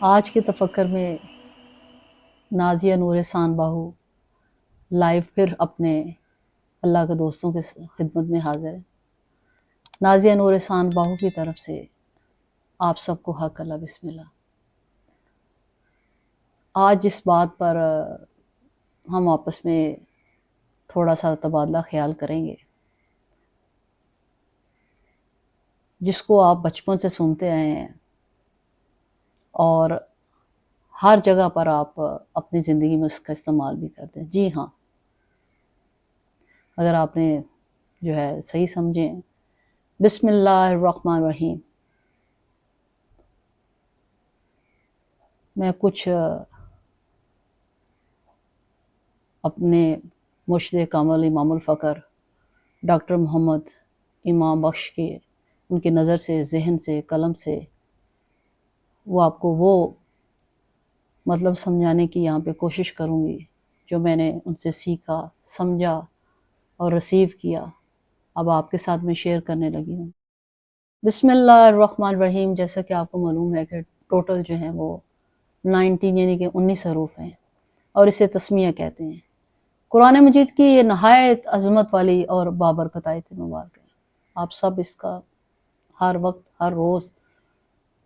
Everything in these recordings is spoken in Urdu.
آج کے تفکر میں نازیہ نور سان باہو لائیو پھر اپنے اللہ کے دوستوں کے خدمت میں حاضر ہے۔ نازیہ نور سان باہو کی طرف سے آپ سب کو حق اللہ بسم اللہ۔ آج جس بات پر ہم آپس میں تھوڑا سا تبادلہ خیال کریں گے، جس کو آپ بچپن سے سنتے آئے ہیں اور ہر جگہ پر آپ اپنی زندگی میں اس کا استعمال بھی کرتے ہیں۔ جی ہاں، اگر آپ نے جو ہے صحیح سمجھیں، بسم اللہ الرحمن الرحیم۔ میں کچھ اپنے مرشد کامل امام الفقر ڈاکٹر محمد امام بخش کے ان کی نظر سے، ذہن سے، قلم سے وہ آپ کو وہ مطلب سمجھانے کی یہاں پہ کوشش کروں گی جو میں نے ان سے سیکھا، سمجھا اور ریسیو کیا، اب آپ کے ساتھ میں شیئر کرنے لگی ہوں۔ بسم اللہ الرحمن الرحیم، جیسا کہ آپ کو معلوم ہے کہ ٹوٹل جو ہیں وہ 19 یعنی کہ 19 حروف ہیں اور اسے تسمیہ کہتے ہیں۔ قرآن مجید کی یہ نہایت عظمت والی اور بابرکت آیت مبارک ہے۔ آپ سب اس کا ہر وقت، ہر روز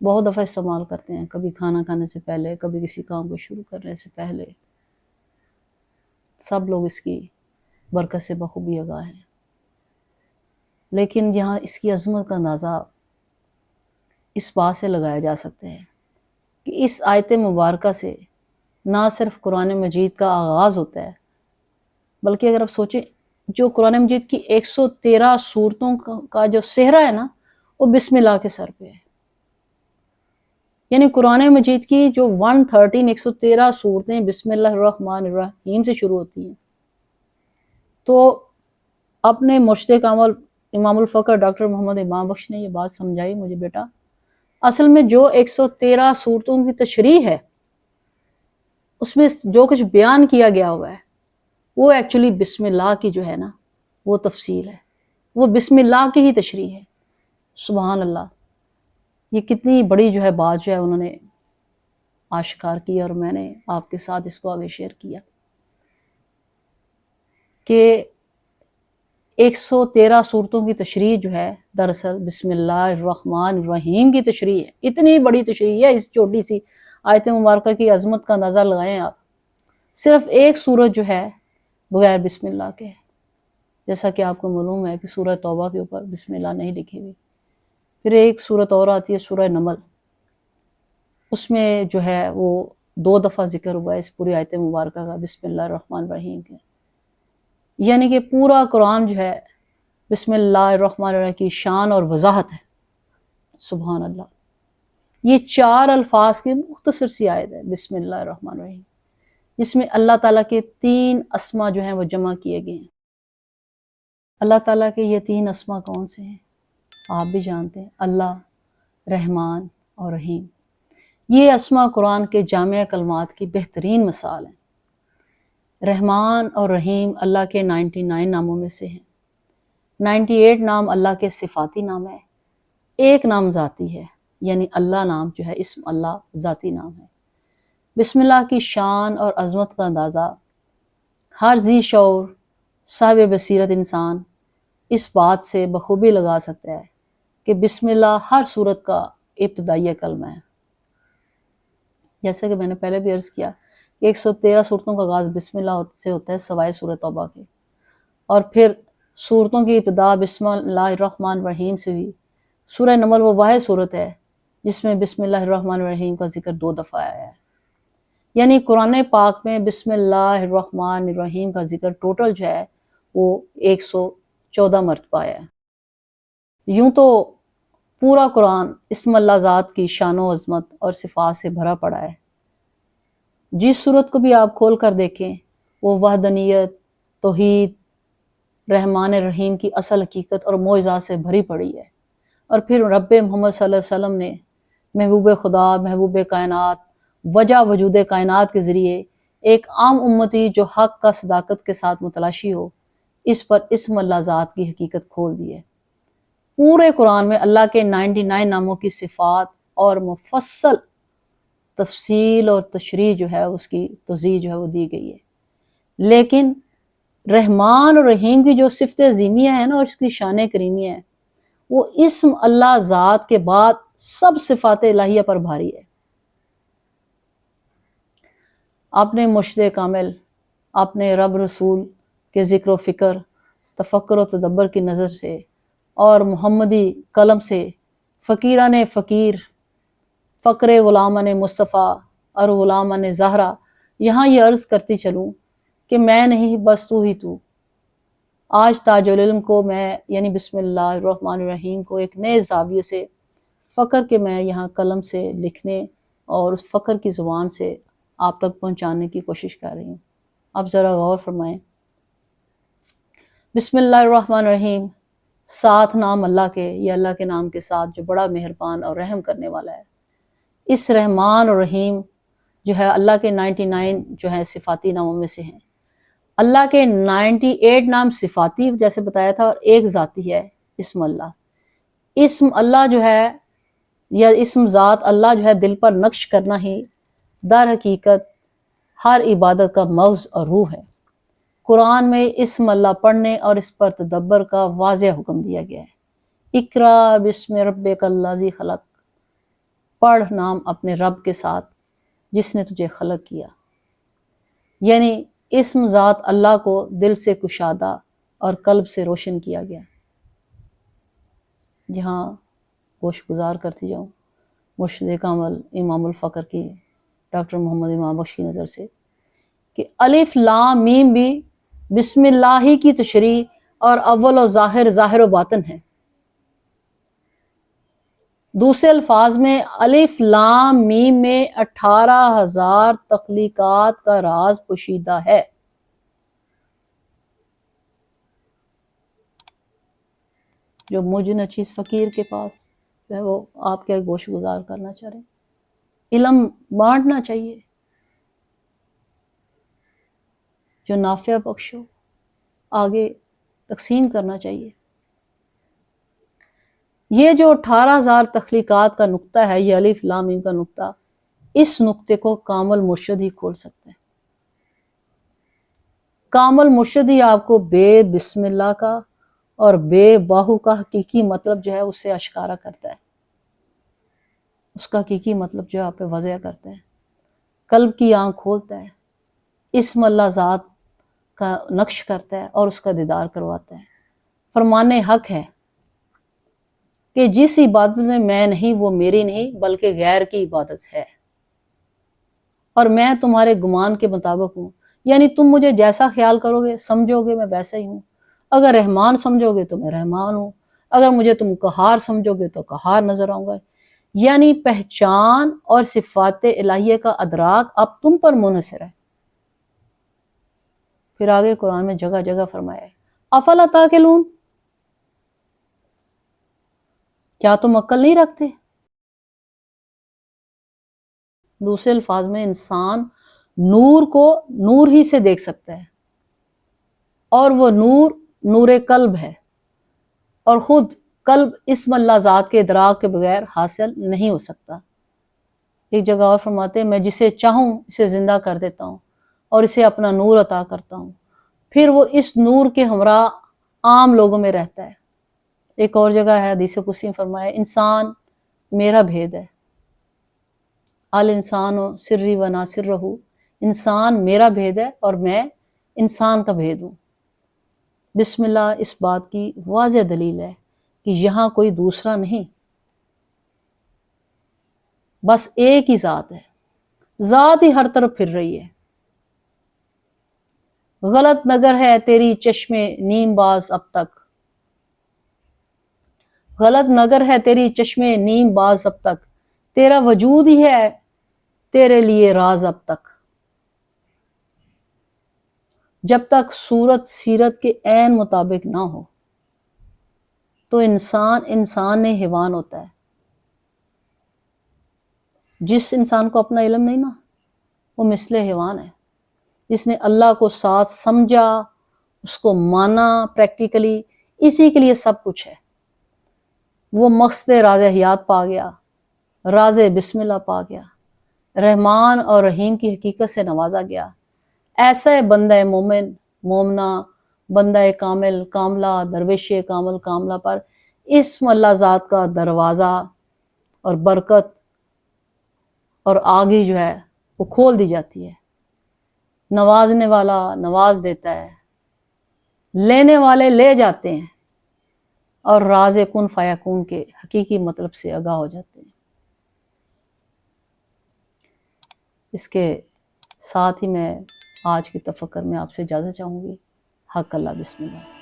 بہت دفعہ استعمال کرتے ہیں، کبھی کھانا کھانے سے پہلے، کبھی کسی کام کو شروع کرنے سے پہلے۔ سب لوگ اس کی برکت سے بخوبی آگاہ ہیں، لیکن یہاں اس کی عظمت کا اندازہ اس بات سے لگایا جا سکتا ہے کہ اس آیت مبارکہ سے نہ صرف قرآن مجید کا آغاز ہوتا ہے، بلکہ اگر آپ سوچیں جو قرآن مجید کی 113 سورتوں کا جو صحرا ہے نا، وہ بسم اللہ کے سر پہ ہے۔ یعنی قرآن مجید کی جو 113 صورتیں بسم اللہ الرحمن الرحیم سے شروع ہوتی ہیں، تو اپنے مرشد کامل امام الفقر ڈاکٹر محمد امام بخش نے یہ بات سمجھائی مجھے، بیٹا اصل میں جو 113 صورتوں کی تشریح ہے، اس میں جو کچھ بیان کیا گیا ہوا ہے وہ ایکچولی بسم اللہ کی جو ہے نا وہ تفصیل ہے، وہ بسم اللہ کی ہی تشریح ہے۔ سبحان اللہ، یہ کتنی بڑی جو ہے بات جو ہے انہوں نے آشکار کی، اور میں نے آپ کے ساتھ اس کو آگے شیئر کیا کہ 113 صورتوں کی تشریح جو ہے دراصل بسم اللہ الرحمن الرحیم کی تشریح ہے۔ اتنی بڑی تشریح ہے اس چھوٹی سی آیت مبارکہ کی عظمت کا اندازہ لگائیں آپ۔ صرف ایک سورت جو ہے بغیر بسم اللہ کے ہے، جیسا کہ آپ کو معلوم ہے کہ سورہ توبہ کے اوپر بسم اللہ نہیں لکھی ہوئی۔ پھر ایک سورت اور آتی ہے سورہ نمل، اس میں جو ہے وہ 2 دفعہ ذکر ہوا ہے اس پوری آیت مبارکہ کا بسم اللہ الرحمن الرحیم کے۔ یعنی کہ پورا قرآن جو ہے بسم اللہ الرحمن الرحیم کی شان اور وضاحت ہے۔ سبحان اللہ، یہ 4 الفاظ کی مختصر سی آیت ہے بسم اللہ الرحمن الرحیم، جس میں اللہ تعالیٰ کے 3 اسما جو ہیں وہ جمع کیے گئے ہیں۔ اللہ تعالیٰ کے یہ 3 اسما کون سے ہیں؟ آپ بھی جانتے ہیں، اللہ، رحمان اور رحیم۔ یہ اسما قرآن کے جامع کلمات کی بہترین مثال ہیں۔ رحمان اور رحیم اللہ کے 99 ناموں میں سے ہیں۔ 98 نام اللہ کے صفاتی نام ہے، ایک نام ذاتی ہے، یعنی اللہ نام جو ہے اسم اللہ ذاتی نام ہے۔ بسم اللہ کی شان اور عظمت کا اندازہ ہر ذی شعور صاحب بصیرت انسان اس بات سے بخوبی لگا سکتا ہے کہ بسم اللہ ہر صورت کا ابتدائی کلمہ ہے۔ جیسا کہ میں نے پہلے بھی عرض کیا کہ 113 صورتوں کا آغاز بسم اللہ سے ہوتا ہے سوائے سورہ توبہ کے، اور پھر صورتوں کی ابتدا بسم اللہ الرحمن الرحیم سے ہوئی۔ سورہ نمل وہ واحد صورت ہے جس میں بسم اللہ الرحمن الرحیم کا ذکر 2 دفعہ آیا ہے۔ یعنی قرآن پاک میں بسم اللہ الرحمن الرحیم کا ذکر ٹوٹل جو ہے وہ 114 مرتبہ آیا ہے۔ یوں تو پورا قرآن اسم اللہ ذات کی شان و عظمت اور صفات سے بھرا پڑا ہے۔ جس صورت کو بھی آپ کھول کر دیکھیں وہ وحدانیت، توحید، رحمان الرحیم کی اصل حقیقت اور معجزات سے بھری پڑی ہے۔ اور پھر رب محمد صلی اللہ علیہ وسلم نے محبوب خدا، محبوب کائنات، وجہ وجود کائنات کے ذریعے ایک عام امتی جو حق کا صداقت کے ساتھ متلاشی ہو، اس پر اسم اللہ ذات کی حقیقت کھول دی ہے۔ پورے قرآن میں اللہ کے 99 ناموں کی صفات اور مفصل تفصیل اور تشریح جو ہے اس کی توضیح جو ہے وہ دی گئی ہے. لیکن رحمان اور رحیم کی جو صفت عظیمیہ ہے نا اور اس کی شان کریمیہ ہے، وہ اسم اللہ ذات کے بعد سب صفات الہیہ پر بھاری ہے. اپنے مرشد کامل، اپنے رب رسول کے ذکر و فکر، تفکر و تدبر کی نظر سے اور محمدی قلم سے فقیران فقیر، فقر غلامان مصطفیٰ اور غلامان زہرا، یہاں یہ عرض کرتی چلوں کہ میں نہیں بس تو ہی تو. آج تاج العلم کو میں یعنی بسم اللہ الرحمن الرحیم کو ایک نئے زاویے سے فقر کے میں یہاں قلم سے لکھنے اور اس فقر کی زبان سے آپ تک پہنچانے کی کوشش کر رہی ہوں. آپ ذرا غور فرمائیں. بسم اللہ الرحمن الرحیم، ساتھ نام اللہ کے، یہ اللہ کے نام کے ساتھ جو بڑا مہربان اور رحم کرنے والا ہے. اس رحمان اور رحیم جو ہے اللہ کے 99 جو ہے صفاتی ناموں میں سے ہیں. اللہ کے 98 نام صفاتی جیسے بتایا تھا اور ایک ذاتی ہے اسم اللہ. اسم اللہ جو ہے یا اسم ذات اللہ جو ہے دل پر نقش کرنا ہی در حقیقت ہر عبادت کا مغز اور روح ہے. قرآن میں اسم اللہ پڑھنے اور اس پر تدبر کا واضح حکم دیا گیا ہے. اقرا بسم ربک الذی خلق، پڑھ نام اپنے رب کے ساتھ جس نے تجھے خلق کیا. یعنی اسم ذات اللہ کو دل سے کشادہ اور قلب سے روشن کیا گیا. جہاں گوش گزار کرتی جاؤں مرشد کامل امام الفقر کی ڈاکٹر محمد امام بخش کی نظر سے کہ الف لام میم بھی بسم اللہ ہی کی تشریح اور اول و ظاہر ظاہر و باطن ہے. دوسرے الفاظ میں الف لام میم میں 18,000 تخلیقات کا راز پوشیدہ ہے. جو مجھ نچیز فقیر کے پاس جو ہے وہ آپ کے گوش گزار کرنا چاہ رہے ہیں. علم بانٹنا چاہیے جو نافع بخش ہو، آگے تقسیم کرنا چاہیے. یہ جو 18,000 تخلیقات کا نقطہ ہے، یہ الف لام میم کا نقطہ، اس نقطے کو کامل مرشد ہی کھول سکتا ہے. کامل مرشد ہی آپ کو بے بسم اللہ کا اور بے باہو کا حقیقی مطلب جو ہے اس سے اشکارا کرتا ہے. اس کا حقیقی مطلب جو ہے آپ پہ واضح کرتا ہے، قلب کی آنکھ کھولتا ہے، اسم اللہ ذات کا نقش کرتا ہے اور اس کا دیدار کرواتا ہے. فرمان حق ہے کہ جس عبادت میں میں نہیں وہ میری نہیں بلکہ غیر کی عبادت ہے، اور میں تمہارے گمان کے مطابق ہوں. یعنی تم مجھے جیسا خیال کرو گے سمجھو گے میں ویسا ہی ہوں. اگر رحمان سمجھو گے تو میں رحمان ہوں، اگر مجھے تم قہار سمجھو گے تو قہار نظر آؤں گا. یعنی پہچان اور صفات الہیہ کا ادراک اب تم پر منحصر ہے. پھر آگے قرآن میں جگہ جگہ فرمایا ہے افلا تعقلون، کیا تم عقل نہیں رکھتے؟ دوسرے الفاظ میں انسان نور کو نور ہی سے دیکھ سکتا ہے، اور وہ نور نور قلب ہے، اور خود قلب اسم اللہ ذات کے ادراک کے بغیر حاصل نہیں ہو سکتا. ایک جگہ اور فرماتے ہیں میں جسے چاہوں اسے زندہ کر دیتا ہوں اور اسے اپنا نور عطا کرتا ہوں، پھر وہ اس نور کے ہمراہ عام لوگوں میں رہتا ہے. ایک اور جگہ ہے حدیث قدسی میں فرمایا انسان میرا بھید ہے، الانسان سری و ناصر رہو، انسان میرا بھید ہے اور میں انسان کا بھید ہوں. بسم اللہ اس بات کی واضح دلیل ہے کہ یہاں کوئی دوسرا نہیں، بس ایک ہی ذات ہے، ذات ہی ہر طرف پھر رہی ہے. غلط نگر ہے تیری چشم نیم باز اب تک، غلط نگر ہے تیری چشم نیم باز اب تک، تیرا وجود ہی ہے تیرے لیے راز اب تک. جب تک صورت سیرت کے عین مطابق نہ ہو تو انسان نے حیوان ہوتا ہے. جس انسان کو اپنا علم نہیں نا وہ مثل حیوان ہے. جس نے اللہ کو ساتھ سمجھا، اس کو مانا پریکٹیکلی، اسی کے لیے سب کچھ ہے. وہ مقصد راز حیات پا گیا، راز بسم اللہ پا گیا، رحمان اور رحیم کی حقیقت سے نوازا گیا۔ ایسا ہے بندہ مومن مومنہ، بندہ کامل کاملہ، درویش کامل کاملہ پر اسم اللہ ذات کا دروازہ اور برکت اور آگے جو ہے وہ کھول دی جاتی ہے۔ نوازنے والا نواز دیتا ہے، لینے والے لے جاتے ہیں، اور راز کن فیکون کے حقیقی مطلب سے آگاہ ہو جاتے ہیں۔ اس کے ساتھ ہی میں آج کی تفکر میں آپ سے اجازت چاہوں گی۔ حق اللہ، بسم اللہ۔